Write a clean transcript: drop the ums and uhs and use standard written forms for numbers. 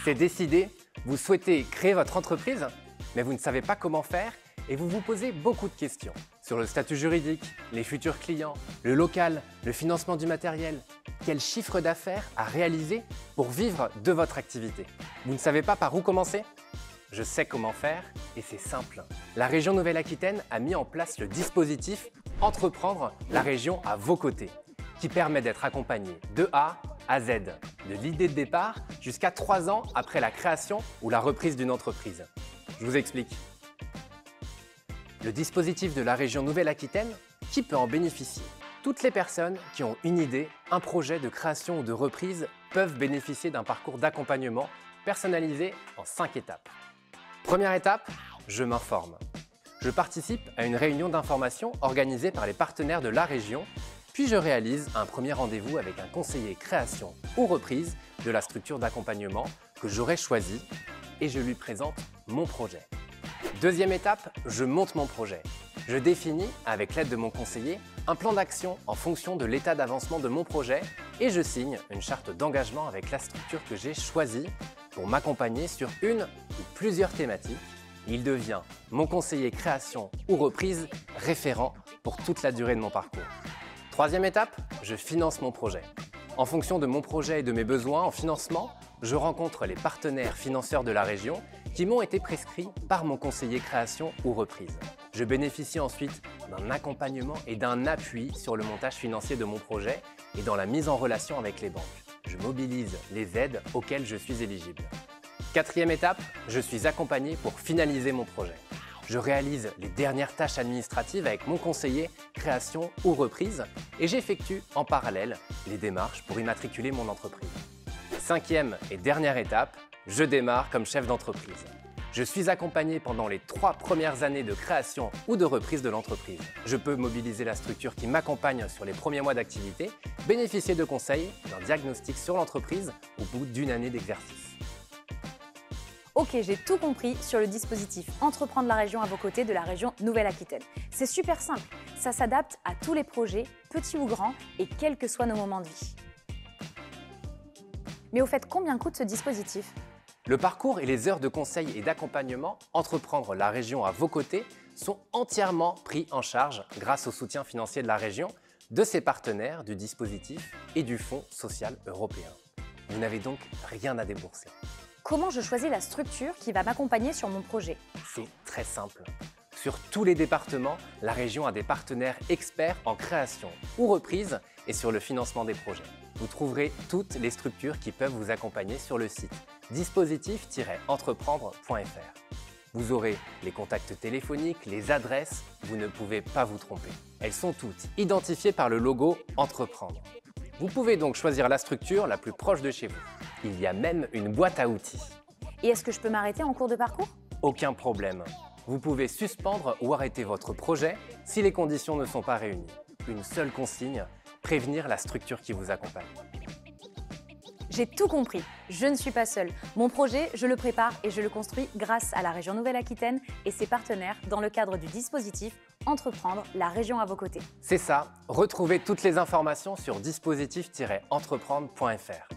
C'est décidé, vous souhaitez créer votre entreprise, mais vous ne savez pas comment faire et vous vous posez beaucoup de questions sur le statut juridique, les futurs clients, le local, le financement du matériel. Quel chiffre d'affaires à réaliser pour vivre de votre activité? Vous ne savez pas par où commencer? Je sais comment faire et c'est simple. La région Nouvelle-Aquitaine a mis en place le dispositif Entreprendre la région à vos côtés, qui permet d'être accompagné de A à Z, de l'idée de départ jusqu'à 3 ans après la création ou la reprise d'une entreprise. Je vous explique. Le dispositif de la région Nouvelle-Aquitaine, qui peut en bénéficier? Toutes les personnes qui ont une idée, un projet de création ou de reprise peuvent bénéficier d'un parcours d'accompagnement personnalisé en 5 étapes. Première étape, je m'informe. Je participe à une réunion d'information organisée par les partenaires de la région, puis je réalise un premier rendez-vous avec un conseiller création ou reprise de la structure d'accompagnement que j'aurai choisi et je lui présente mon projet. Deuxième étape, je monte mon projet. Je définis, avec l'aide de mon conseiller, un plan d'action en fonction de l'état d'avancement de mon projet et je signe une charte d'engagement avec la structure que j'ai choisie pour m'accompagner sur une ou plusieurs thématiques. Il devient mon conseiller création ou reprise référent pour toute la durée de mon parcours. Troisième étape, je finance mon projet. En fonction de mon projet et de mes besoins en financement, je rencontre les partenaires financeurs de la région qui m'ont été prescrits par mon conseiller création ou reprise. Je bénéficie ensuite d'un accompagnement et d'un appui sur le montage financier de mon projet et dans la mise en relation avec les banques. Je mobilise les aides auxquelles je suis éligible. Quatrième étape, je suis accompagné pour finaliser mon projet. Je réalise les dernières tâches administratives avec mon conseiller création ou reprise et j'effectue en parallèle les démarches pour immatriculer mon entreprise. Cinquième et dernière étape, je démarre comme chef d'entreprise. Je suis accompagné pendant les 3 premières années de création ou de reprise de l'entreprise. Je peux mobiliser la structure qui m'accompagne sur les premiers mois d'activité, bénéficier de conseils, d'un diagnostic sur l'entreprise au bout d'une année d'exercice. Ok, j'ai tout compris sur le dispositif Entreprendre la région à vos côtés de la région Nouvelle-Aquitaine. C'est super simple, ça s'adapte à tous les projets, petits ou grands, et quels que soient nos moments de vie. Mais au fait, combien coûte ce dispositif? Le parcours et les heures de conseil et d'accompagnement Entreprendre la région à vos côtés sont entièrement pris en charge grâce au soutien financier de la région, de ses partenaires, du dispositif et du Fonds social européen. Vous n'avez donc rien à débourser. Comment je choisis la structure qui va m'accompagner sur mon projet? C'est très simple. Sur tous les départements, la région a des partenaires experts en création ou reprise et sur le financement des projets. Vous trouverez toutes les structures qui peuvent vous accompagner sur le site dispositif-entreprendre.fr. Vous aurez les contacts téléphoniques, les adresses, vous ne pouvez pas vous tromper. Elles sont toutes identifiées par le logo Entreprendre. Vous pouvez donc choisir la structure la plus proche de chez vous. Il y a même une boîte à outils. Et est-ce que je peux m'arrêter en cours de parcours? Aucun problème. Vous pouvez suspendre ou arrêter votre projet si les conditions ne sont pas réunies. Une seule consigne, prévenir la structure qui vous accompagne. J'ai tout compris, je ne suis pas seule. Mon projet, je le prépare et je le construis grâce à la région Nouvelle-Aquitaine et ses partenaires dans le cadre du dispositif Entreprendre la région à vos côtés. C'est ça, retrouvez toutes les informations sur dispositif-entreprendre.fr.